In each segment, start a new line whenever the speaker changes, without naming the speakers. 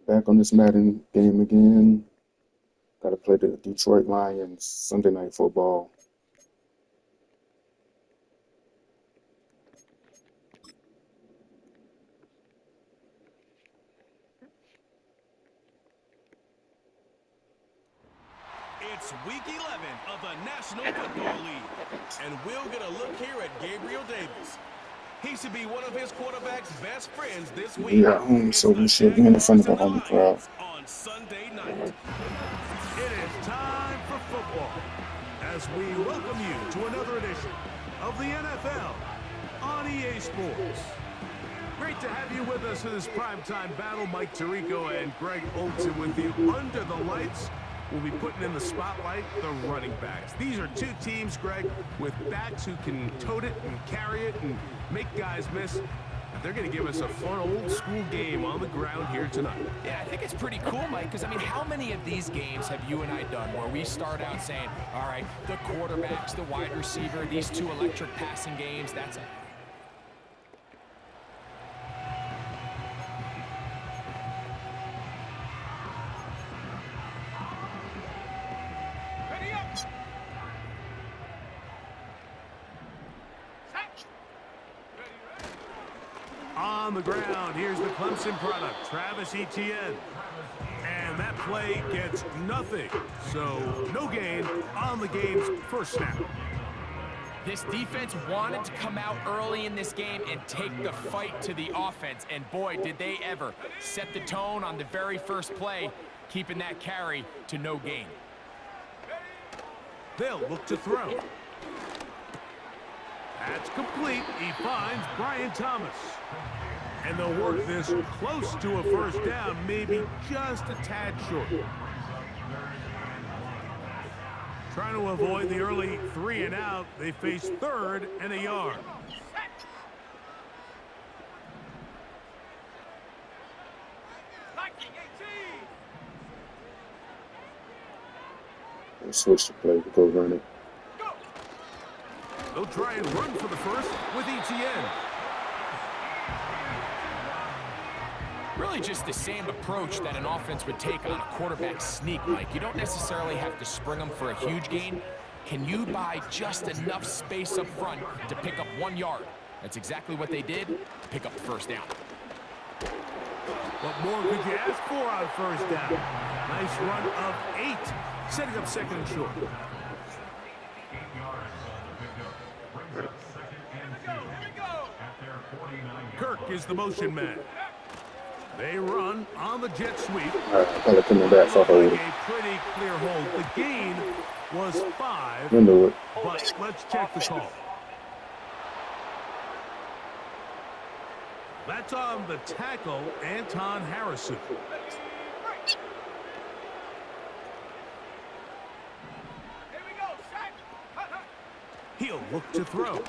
Back on this Madden game again. Got to play the Detroit Lions Sunday Night Football.
It's week 11 of the National Football League, and we'll get a look here at Gabriel Davis. He should be one of his quarterback's best friends this week.
We at home, so we should win in front of a home crowd.
On Sunday night. It is time for football as we welcome you to another edition of the NFL on EA Sports. Great to have you with us in this primetime battle. Mike Tirico and Greg Olson with you under the lights. We'll be putting in the spotlight the running backs. These are two teams, Greg, with backs who can tote it and carry it and make guys miss. They're going to give us a fun old-school game on the ground here tonight.
Yeah, I think it's pretty cool, Mike, because, I mean, how many of these games have you and I done where we start out saying, all right, the quarterbacks, the wide receiver, these two electric passing games, that's it.
On the ground, here's the Clemson product, Travis Etienne. And that play gets nothing. So, no gain on the game's first snap.
This defense wanted to come out early in this game and take the fight to the offense. And boy, did they ever set the tone on the very first play, keeping that carry to no gain.
They'll look to throw. That's complete. He finds Brian Thomas. And they'll work this close to a first down, maybe just a tad short. Trying to avoid the early 3 and out, they face 3rd and a yard.
We'll switch the play. We'll go run it.
They'll try and run for the first with Etienne.
Really just the same approach that an offense would take on a quarterback sneak, Mike. You don't necessarily have to spring them for a huge gain. Can you buy just enough space up front to pick up 1 yard? That's exactly what they did, pick up the first down.
What more could you ask for on first down? Nice run of 8, setting up 2nd and short. Kirk is the motion man. They run on the jet sweep.
Probably coming back for hold.
A pretty clear hold. The gain was 5.
I knew it.
But let's check the call. That's on the tackle, Anton Harrison. He'll look to throw.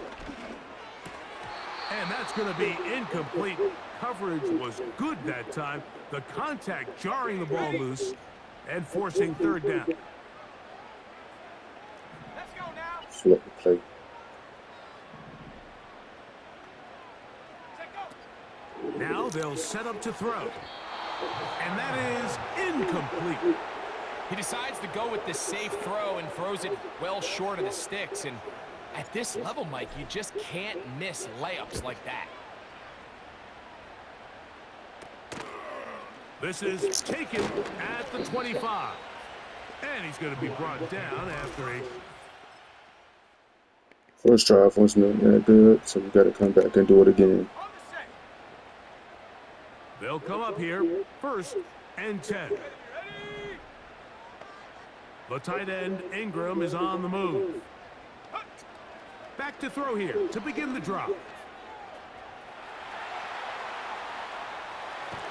And that's going to be incomplete. Coverage was good that time. The contact jarring the ball loose and forcing 3rd down.
Let's go now.
Flip the play.
Now they'll set up to throw. And that is incomplete.
He decides to go with the safe throw and throws it well short of the sticks. And at this level, Mike, you just can't miss layups like that.
This is taken at the 25. And he's going to be brought down after a...
First drive wasn't that good, so we got to come back and do it again.
They'll come up here, 1st and 10. The tight end, Ingram, is on the move. Back to throw here to begin the drop.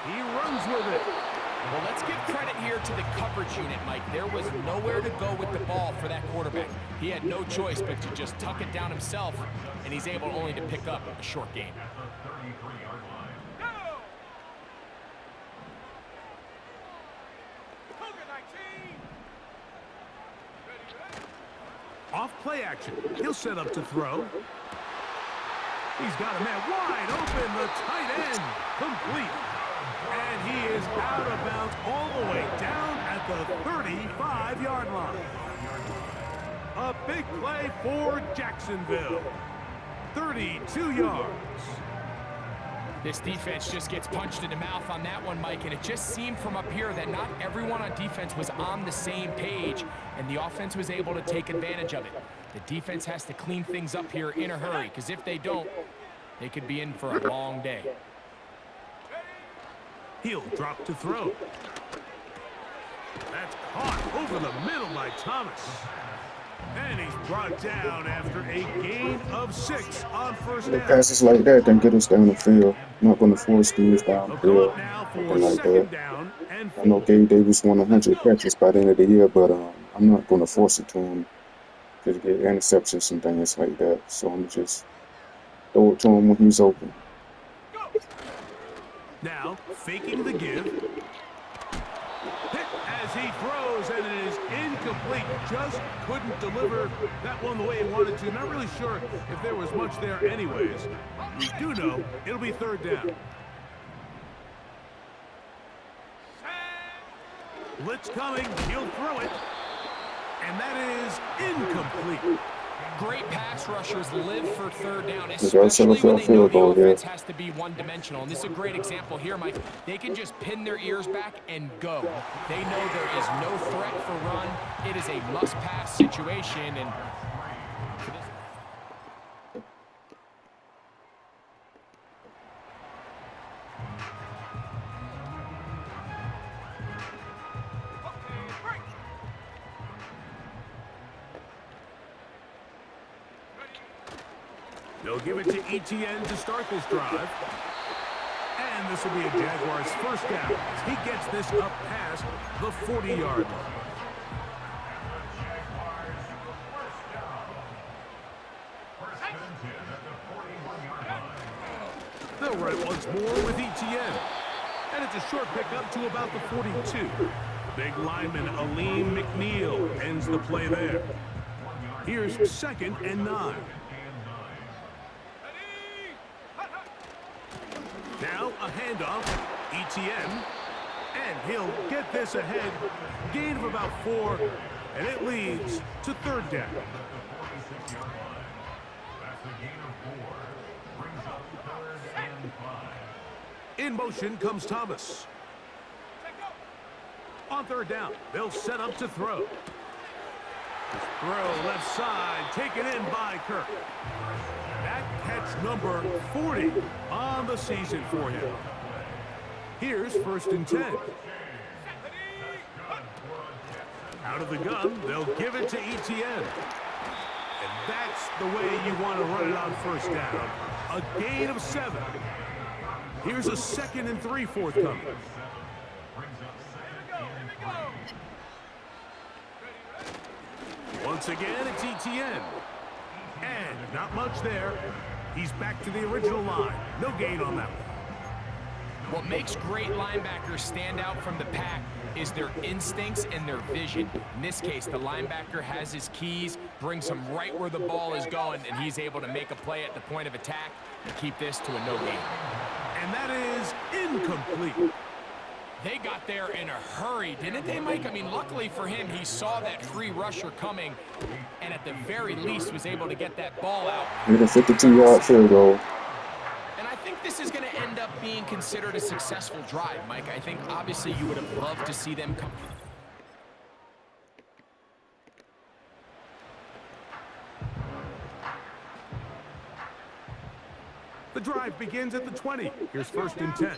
He runs with it.
Well, let's give credit here to the coverage unit, Mike. There was nowhere to go with the ball for that quarterback. He had no choice but to just tuck it down himself, and he's able only to pick up a short gain.
Off play action. He'll set up to throw. He's got a man wide open. The tight end complete. And he is out of bounds all the way down at the 35-yard line. A big play for Jacksonville. 32 yards.
This defense just gets punched in the mouth on that one, Mike, and it just seemed from up here that not everyone on defense was on the same page, and the offense was able to take advantage of it. The defense has to clean things up here in a hurry, because if they don't, they could be in for a long day.
He'll drop to throw. That's caught over the middle by Thomas. And he's brought down after a gain of 6 on first down.
Passes like that then get us down the field. I'm not going to force these down the
They'll go
field.
up now for
Nothing like
second
that.
down and
I know
4.
Gabe Davis won 100 catches by the end of the year, but I'm not going to force it to him to get interceptions and things like that. So I'm just throw it to him when he's open.
Now, faking the give. Hit as he throws, and it is incomplete. Just couldn't deliver that one the way he wanted to. Not really sure if there was much there anyways. We do know it'll be third down. Blitz coming. He'll throw it. And that is incomplete.
Great pass rushers live for third down,
gotta set
especially
up
when
that
they know
field
the
goal,
offense
yeah.
has to be one-dimensional. And this is a great example here, Mike. They can just pin their ears back and go. They know there is no threat for run. It is a must-pass situation. And
They'll give it to ETN to start this drive. And this will be a Jaguars first down as he gets this up past the 40-yard line. They'll run it once more with ETN. And it's a short pickup to about the 42. Big lineman Aleem McNeil ends the play there. Here's second and 9. Now a handoff, ETN, and he'll get this ahead. Gain of about 4, and it leads to third down. In motion comes Thomas. On third down, they'll set up to throw. Throw left side, taken in by Kirk. That catch number 40 on the season for him. Here's first and 10. Out of the gun, they'll give it to ETN. And that's the way you want to run it on first down. A gain of 7. Here's a second and 3 forthcoming. Once again, it's ETN. And not much there. He's back to the original line. No gain on that one.
what makes great linebackers stand out from the pack is their instincts and their vision. In this case, the linebacker has his keys, brings him right where the ball is going, and he's able to make a play at the point of attack and keep this to a no gain.
And that is incomplete.
They got there in a hurry, didn't they, Mike? I mean, luckily for him, he saw that free rusher coming, and at the very least was able to get that ball out.
With a 52-yard field goal.
And I think this is going to end up being considered a successful drive, Mike. I think, obviously, you would have loved to see them come.
The drive begins at the 20. Here's first and 10.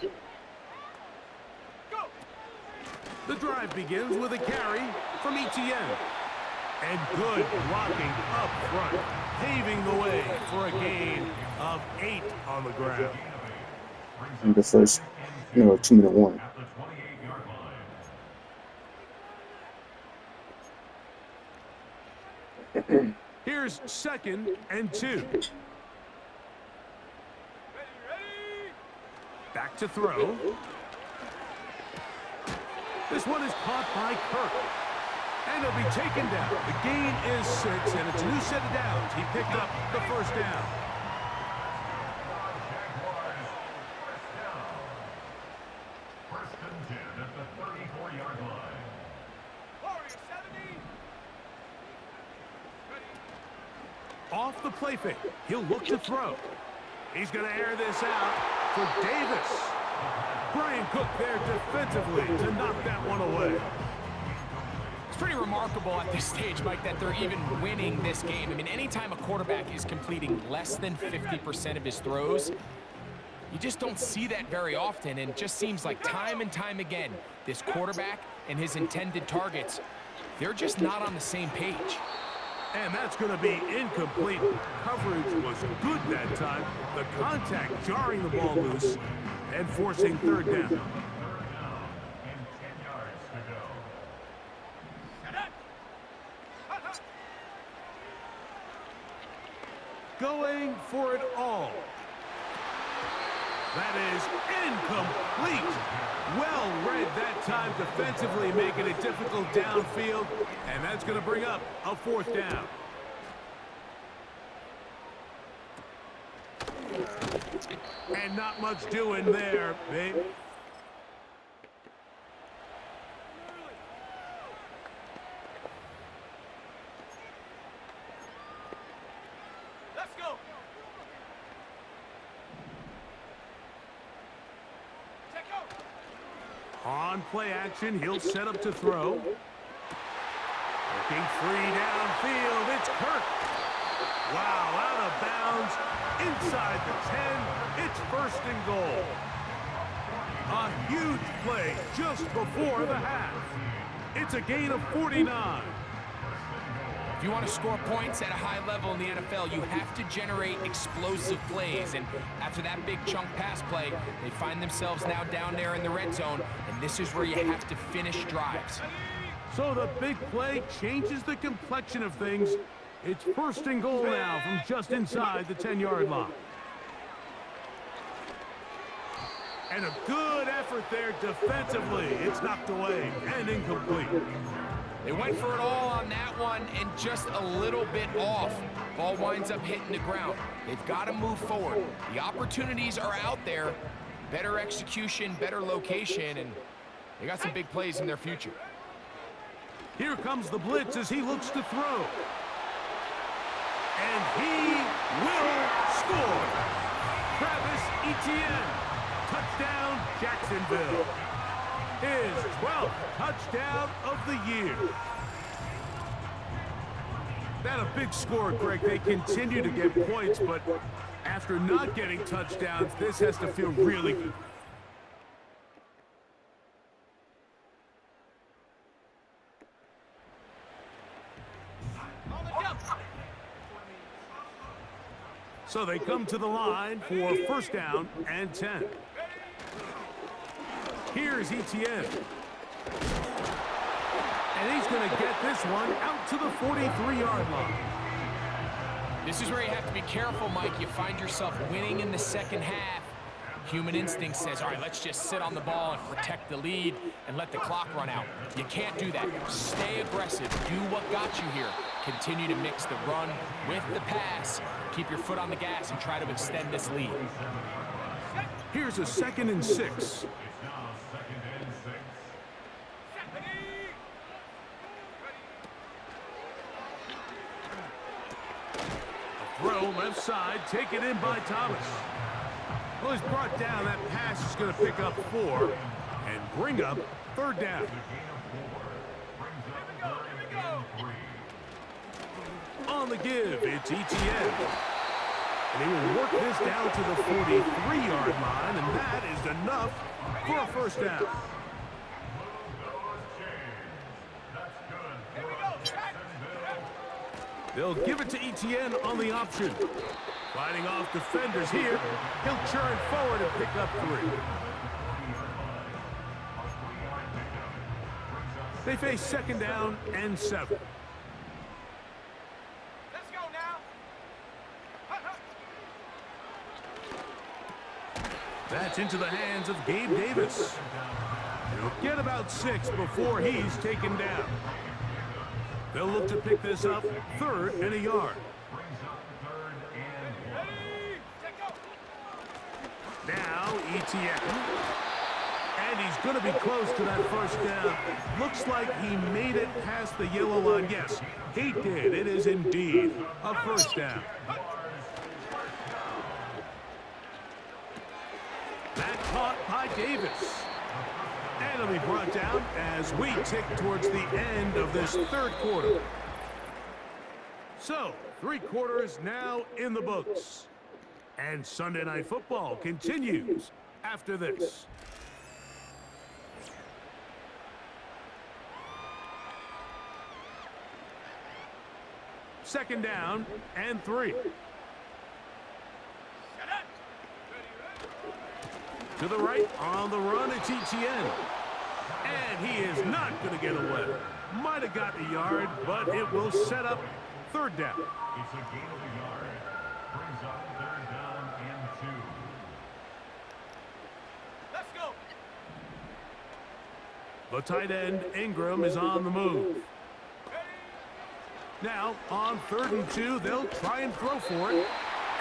The drive begins with a carry from ETN. And good blocking up front, paving the way for a gain of 8 on the ground.
In the first, 2-minute warning.
Here's second and 2. Back to throw. This one is caught by Kirk. And he'll be taken down. The gain is 6, and it's a new set of downs. He picked up the first down. Off the play fake, he'll look to throw. He's going to air this out for Davis. Brian Cook there defensively to knock that one away.
It's pretty remarkable at this stage, Mike, that they're even winning this game. I mean, anytime a quarterback is completing less than 50% of his throws, you just don't see that very often, and it just seems like time and time again, this quarterback and his intended targets, they're just not on the same page.
And that's going to be incomplete. Coverage was good that time. The contact jarring the ball loose and forcing third down. Going for it all. That is incomplete. Well read that time defensively, making it difficult downfield. And that's going to bring up a fourth down. And not much doing there, babe.
Let's go.
On play action, he'll set up to throw. Looking free downfield, it's Kirk. Wow, out of bounds, inside the 10, it's first and goal. A huge play just before the half. It's a gain of 49.
If you want to score points at a high level in the NFL, you have to generate explosive plays. And after that big chunk pass play, they find themselves now down there in the red zone, and this is where you have to finish drives.
So the big play changes the complexion of things. It's first and goal now from just inside the 10-yard line. And a good effort there defensively. It's knocked away and incomplete.
They went for it all on that one and just a little bit off. Ball winds up hitting the ground. They've got to move forward. The opportunities are out there. Better execution, better location, and they got some big plays in their future.
Here comes the blitz as he looks to throw. And he will score. Travis Etienne. Touchdown, Jacksonville. His 12th touchdown of the year. That a big score, Greg. They continue to get points, but after not getting touchdowns, this has to feel really good. So they come to the line for first down and 10. Here's Etienne. And he's going to get this one out to the 43-yard line.
This is where you have to be careful, Mike. You find yourself winning in the second half. Human instinct says, all right, let's just sit on the ball and protect the lead and let the clock run out. You can't do that. Stay aggressive. Do what got you here. Continue to mix the run with the pass. Keep your foot on the gas and try to extend this lead.
Here's a 2nd and 6. A throw left side, taken in by Thomas. Well, he's brought down. That pass is going to pick up 4 and bring up third down. On the give, it's Etienne. And he will work this down to the 43-yard line, and that is enough for a first down. They'll give it to Etienne on the option. Fighting off defenders here. He'll churn forward and pick up 3. They face second down and 7.
Let's go now.
That's into the hands of Gabe Davis. He'll get about 6 before he's taken down. They'll look to pick this up 3rd and a yard. Now Etienne. And he's going to be close to that first down. Looks like he made it past the yellow line. Yes, he did. It is indeed a first down. That caught by Davis. And it'll be brought down as we tick towards the end of this third quarter. So, 3 quarters now in the books. And Sunday Night Football continues after this. Second down and 3. To the right, on the run, it's Etienne. And he is not going to get away. Might have gotten a yard, but it will set up third down.
It's a gain of a yard. Brings up third down and 2.
Let's go. The tight end, Ingram, is on the move. Now, on 3rd and 2, they'll try and throw for it.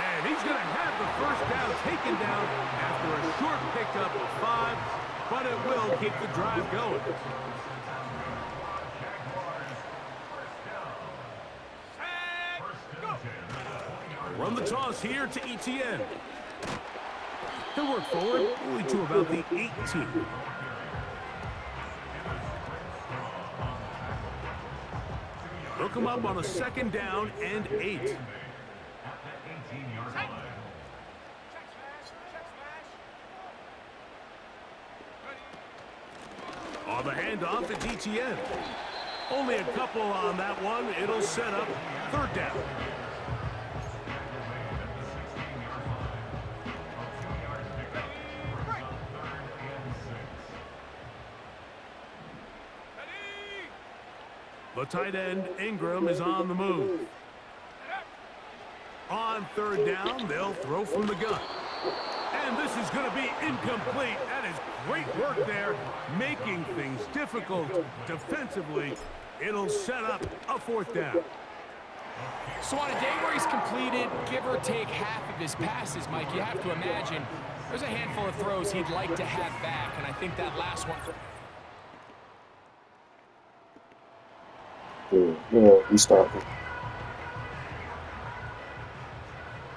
And he's going to have the first down taken down after a short pickup of 5, but it will keep the drive going. Run the toss here to Etienne. He'll work forward only to about the 18. They'll come up on a second down and 8. On the handoff, it's Etienne. Only a couple on that one. It'll set up third down. The tight end, Ingram, is on the move. On 3rd down, they'll throw from the gun. And this is going to be incomplete. That is great work there, making things difficult defensively. It'll set up a 4th down.
So on a day where he's completed, give or take half of his passes, Mike, you have to imagine there's a handful of throws he'd like to have back, and I think that last one...
Yeah, we stopped it.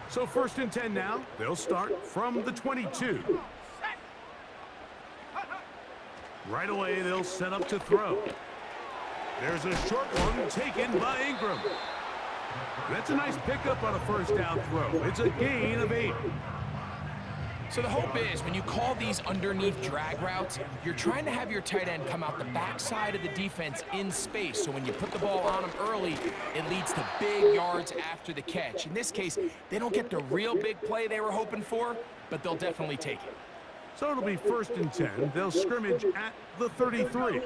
So 1st and 10 now. They'll start from the 22. Right away, they'll set up to throw. There's a short one taken by Ingram. That's a nice pickup on a first down throw. It's a gain of 8.
So the hope is when you call these underneath drag routes, you're trying to have your tight end come out the backside of the defense in space. So when you put the ball on him early, it leads to big yards after the catch. In this case, they don't get the real big play they were hoping for, but they'll definitely take it.
So it'll be 1st and 10. They'll scrimmage at the 33.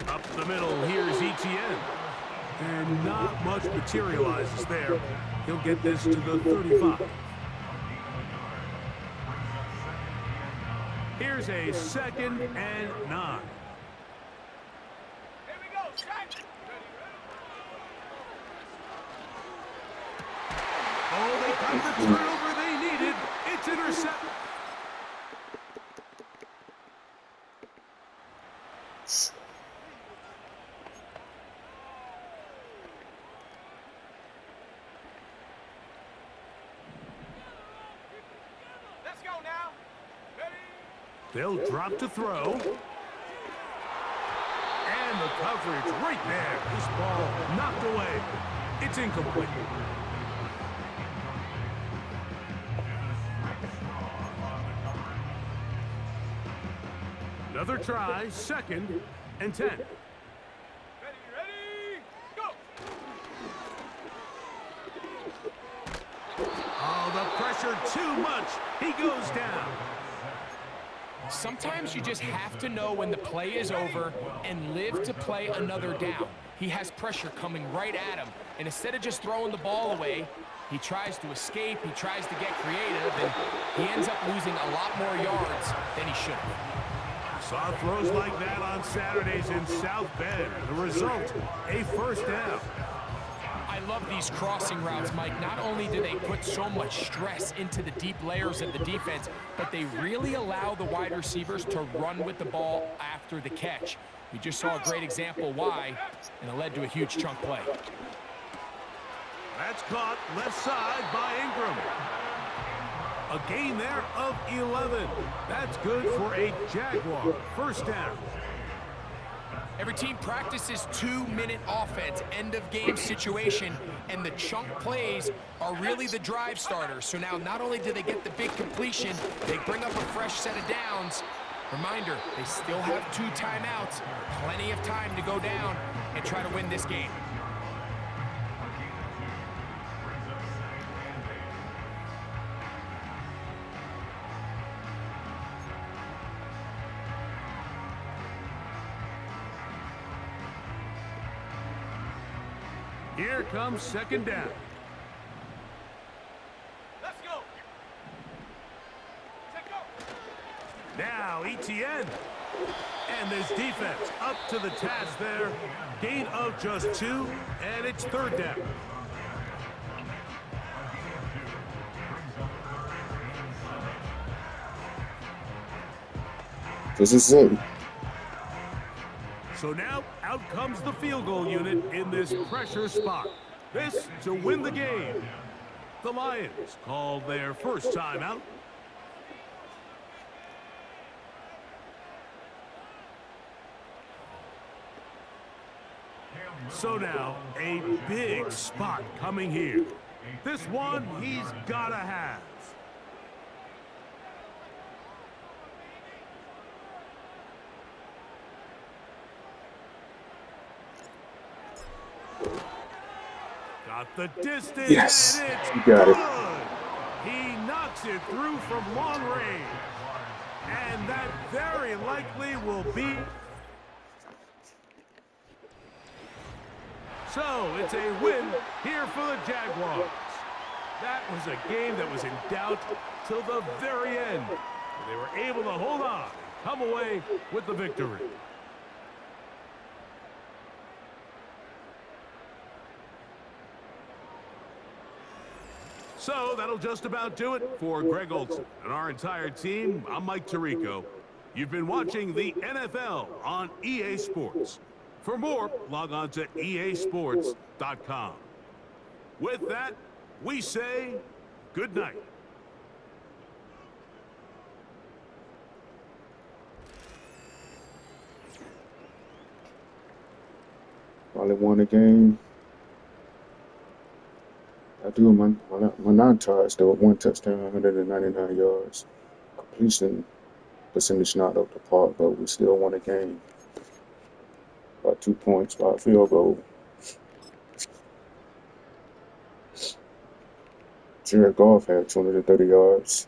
Up the middle, here's Etienne. And not much materializes there. He'll get this to the 35. Here's a 2nd and 9. Here we go, oh, they got the turnover they needed. It's intercepted. They'll drop to throw. And the coverage right there. This ball knocked away. It's incomplete. Another try, 2nd and 10. Ready, go! Oh, the pressure too much. He goes down.
Sometimes you just have to know when the play is over and live to play another down. He has pressure coming right at him, and instead of just throwing the ball away, he tries to escape, he tries to get creative, and he ends up losing a lot more yards than he should have.
Saw throws like that on Saturdays in South Bend. The result, a 1st down.
I love these crossing routes, Mike. Not only do they put so much stress into the deep layers of the defense, but they really allow the wide receivers to run with the ball after the catch. We just saw a great example why, and it led to a huge chunk play.
That's caught left side by Ingram. A gain there of 11. That's good for a Jaguar first down.
Every team practices 2-minute offense, end-of-game situation, and the chunk plays are really the drive starters. So now not only do they get the big completion, they bring up a fresh set of downs. Reminder, they still have 2 timeouts, plenty of time to go down and try to win this game.
Here comes second down.
Let's go.
Now ETN. And this defense up to the task there. Gain of just 2, and it's third down.
This is it.
So now, out comes the field goal unit in this pressure spot. This to win the game. The Lions called their first timeout. So now, a big spot coming here. This one he's gotta have. Got the distance,
Yes,
and it's
you got it.
good. He knocks it through from long range. And that very likely will be. So it's a win here for the Jaguars. That was a game that was in doubt till the very end. They were able to hold on and come away with the victory. So that'll just about do it for Greg Olson and our entire team. I'm Mike Tirico. You've been watching the NFL on EA Sports. For more, log on to easports.com. With that, we say good night.
Finally won a game. I do my non-charge though, 1 touchdown, 199 yards. Completion percentage not up to par, but we still won a game. By 2 points, by a field goal. Jared Goff had 230 yards.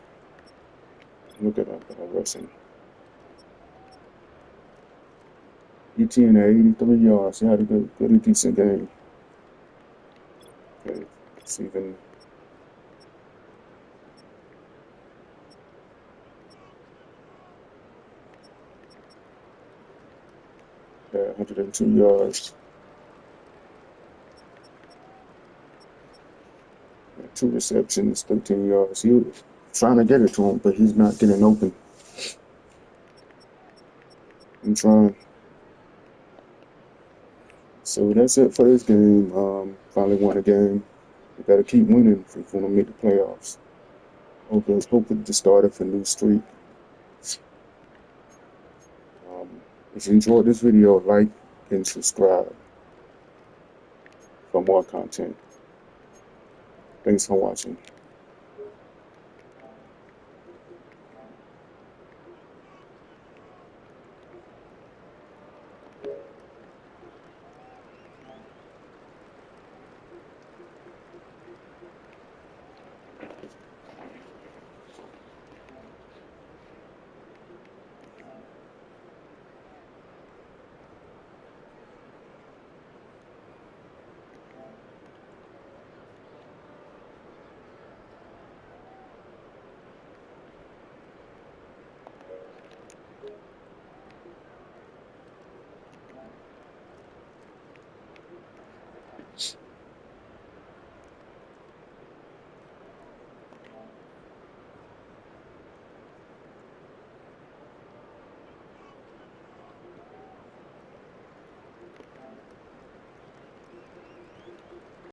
Look at that rushing. ETN had 83 yards. He had a good decent game. Okay, it's even. Yeah, 102 yards. 2 receptions, 13 yards. He was trying to get it to him, but he's not getting open. I'm trying. So that's it for this game. Finally won a game. We got to keep winning if we want to make the playoffs. Hoping to start off a new streak. If you enjoyed this video, like and subscribe for more content. Thanks for watching.